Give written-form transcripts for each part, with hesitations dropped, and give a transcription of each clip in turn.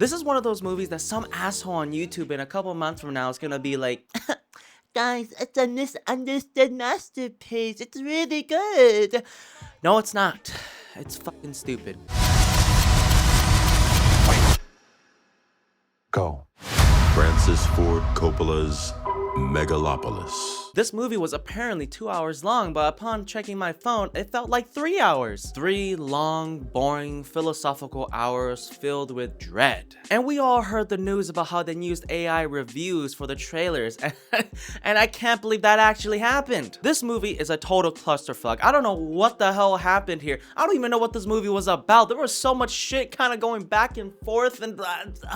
This is one of those movies that some asshole on YouTube in a couple months from now is gonna be like, guys, it's a misunderstood masterpiece. It's really good. No, it's not. It's fucking stupid. Go. Francis Ford Coppola's Megalopolis. This movie was apparently 2 hours long, but upon checking my phone, it felt like 3 hours. 3 long, boring, philosophical hours filled with dread. And we all heard the news about how they used AI reviews for the trailers, and I can't believe that actually happened. This movie is a total clusterfuck. I don't know what the hell happened here. I don't even know what this movie was about. There was so much shit kind of going back and forth, and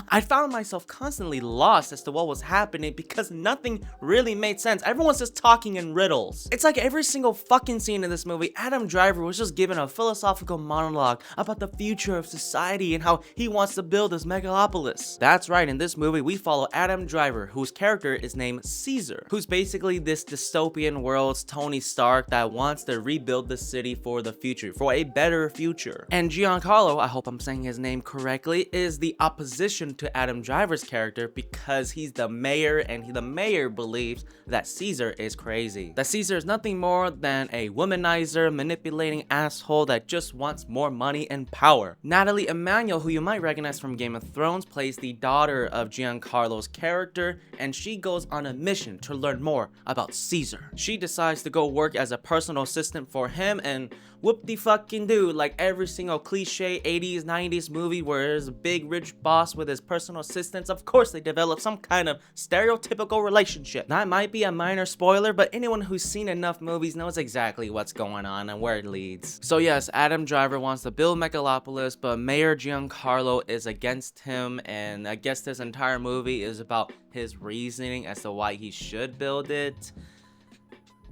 I found myself constantly lost as to what was happening because nothing really made sense. Everyone's just talking in riddles. It's like every single fucking scene in this movie, Adam Driver was just given a philosophical monologue about the future of society and how he wants to build this megalopolis. That's right, in this movie we follow Adam Driver, whose character is named Caesar, who's basically this dystopian world's Tony Stark that wants to rebuild the city for the future, for a better future. And Giancarlo, I hope I'm saying his name correctly, is the opposition to Adam Driver's character because he's the mayor, and the mayor believes that Caesar is crazy. That Caesar is nothing more than a womanizer, manipulating asshole that just wants more money and power. Natalie Emmanuel, who you might recognize from Game of Thrones, plays the daughter of Giancarlo's character, and she goes on a mission to learn more about Caesar. She decides to go work as a personal assistant for him, and whoop-de-fucking-do, like every single cliche 80s, 90s movie where there's a big rich boss with his personal assistants, of course they develop some kind of stereotypical relationship. That might be a minor spoiler, but anyone who's seen enough movies knows exactly what's going on and where it leads. So yes, Adam Driver wants to build Megalopolis, but Mayor Giancarlo is against him, and I guess this entire movie is about his reasoning as to why he should build it.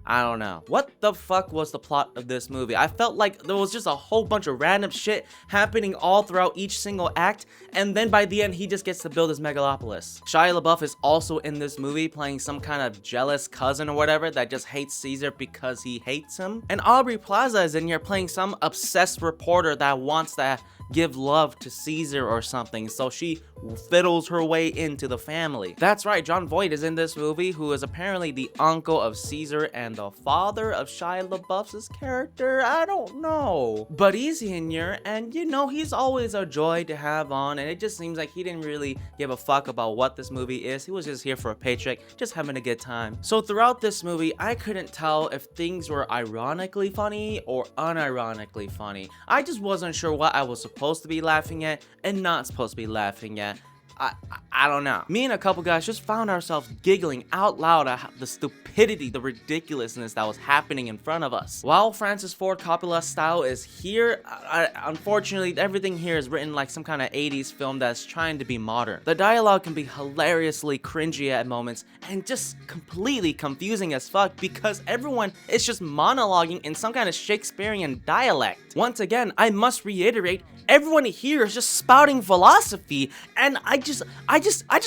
I don't know. What the fuck was the plot of this movie? I felt like there was just a whole bunch of random shit happening all throughout each single act, and then by the end, he just gets to build his megalopolis. Shia LaBeouf is also in this movie playing some kind of jealous cousin or whatever that just hates Caesar because he hates him. And Aubrey Plaza is in here playing some obsessed reporter that wants to give love to Caesar or something, so she fiddles her way into the family. That's right, Jon Voight is in this movie, who is apparently the uncle of Caesar and the father of Shia LaBeouf's character. I don't know, but he's in here, and you know, he's always a joy to have on, and it just seems like he didn't really give a fuck about what this movie is. He was just here for a paycheck, just having a good time. So throughout this movie, I couldn't tell if things were ironically funny or unironically funny. I just wasn't sure what I was supposed to be laughing at and not supposed to be laughing at. I don't know. Me and a couple guys just found ourselves giggling out loud at the stupidity, the ridiculousness that was happening in front of us. While Francis Ford Coppola's style is here, unfortunately, everything here is written like some kind of 80s film that's trying to be modern. The dialogue can be hilariously cringy at moments and just completely confusing as fuck because everyone is just monologuing in some kind of Shakespearean dialect. Once again, I must reiterate, everyone here is just spouting philosophy, and I just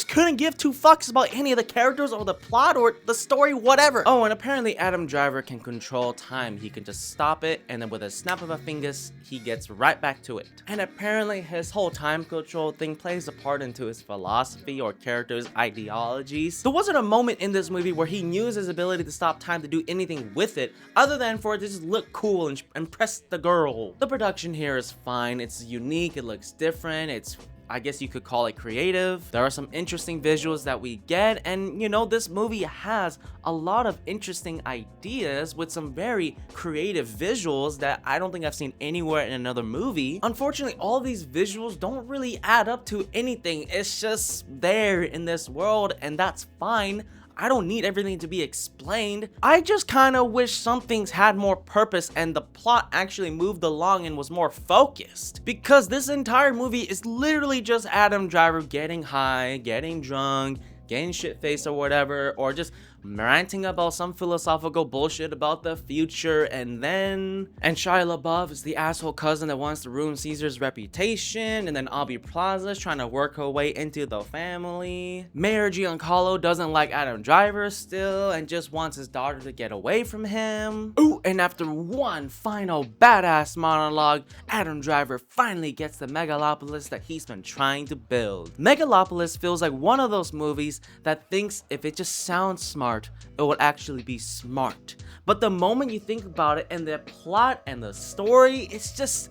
couldn't give two fucks about any of the characters or the plot or the story, whatever. Oh, and apparently Adam Driver can control time. He can just stop it, and then with a snap of a fingers, he gets right back to it. And apparently his whole time control thing plays a part into his philosophy or character's ideologies. There wasn't a moment in this movie where he used his ability to stop time to do anything with it, other than for it to just look cool and impress the girl. The production here is fine. It's unique, it looks different, it's, I guess you could call it creative. There are some interesting visuals that we get, and you know, this movie has a lot of interesting ideas with some very creative visuals that I don't think I've seen anywhere in another movie. Unfortunately, all these visuals don't really add up to anything. It's just there in this world, and that's fine. I don't need everything to be explained. I just kind of wish some things had more purpose and the plot actually moved along and was more focused. Because this entire movie is literally just Adam Driver getting high, getting drunk, getting shit-faced or whatever, or just ranting about some philosophical bullshit about the future, and Shia LaBeouf is the asshole cousin that wants to ruin Caesar's reputation, and then Aubrey Plaza is trying to work her way into the family. Mayor Giancarlo doesn't like Adam Driver still and just wants his daughter to get away from him. Ooh, and after one final badass monologue, Adam Driver finally gets the Megalopolis that he's been trying to build. Megalopolis feels like one of those movies that thinks if it just sounds smart, it will actually be smart. But the moment you think about it and the plot and the story, it's just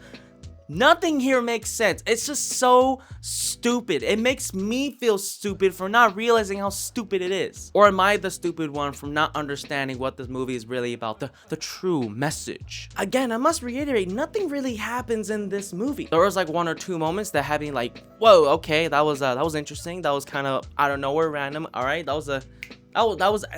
nothing here makes sense. It's just so stupid. It makes me feel stupid for not realizing how stupid it is. Or am I the stupid one from not understanding what this movie is really about, the true message? Again, I must reiterate, nothing really happens in this movie. There was like one or two moments that had me like, whoa, okay, that was interesting. That was kind of out of nowhere, random. All right, that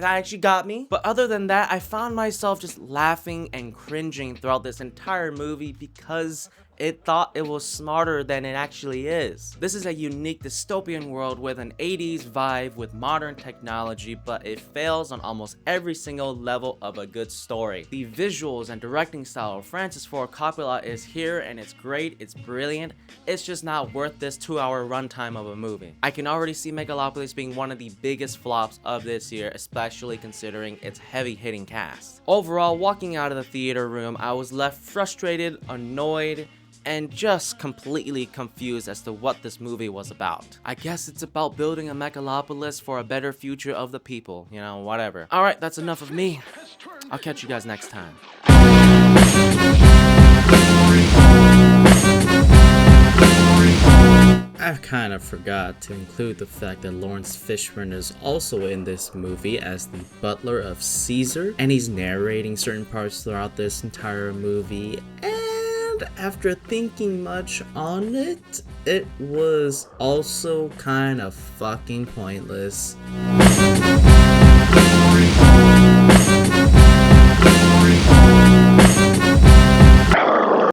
actually got me. But other than that, I found myself just laughing and cringing throughout this entire movie because it thought it was smarter than it actually is. This is a unique dystopian world with an 80s vibe with modern technology, but it fails on almost every single level of a good story. The visuals and directing style of Francis Ford Coppola is here and it's great, it's brilliant. It's just not worth this 2-hour runtime of a movie. I can already see Megalopolis being one of the biggest flops of this year, especially considering its heavy-hitting cast. Overall, walking out of the theater room, I was left frustrated, annoyed, and just completely confused as to what this movie was about. I guess it's about building a megalopolis for a better future of the people, you know, whatever. Alright, that's enough of me. I'll catch you guys next time. I kind of forgot to include the fact that Lawrence Fishburne is also in this movie as the butler of Caesar, and he's narrating certain parts throughout this entire movie. After thinking much on it, it was also kind of fucking pointless.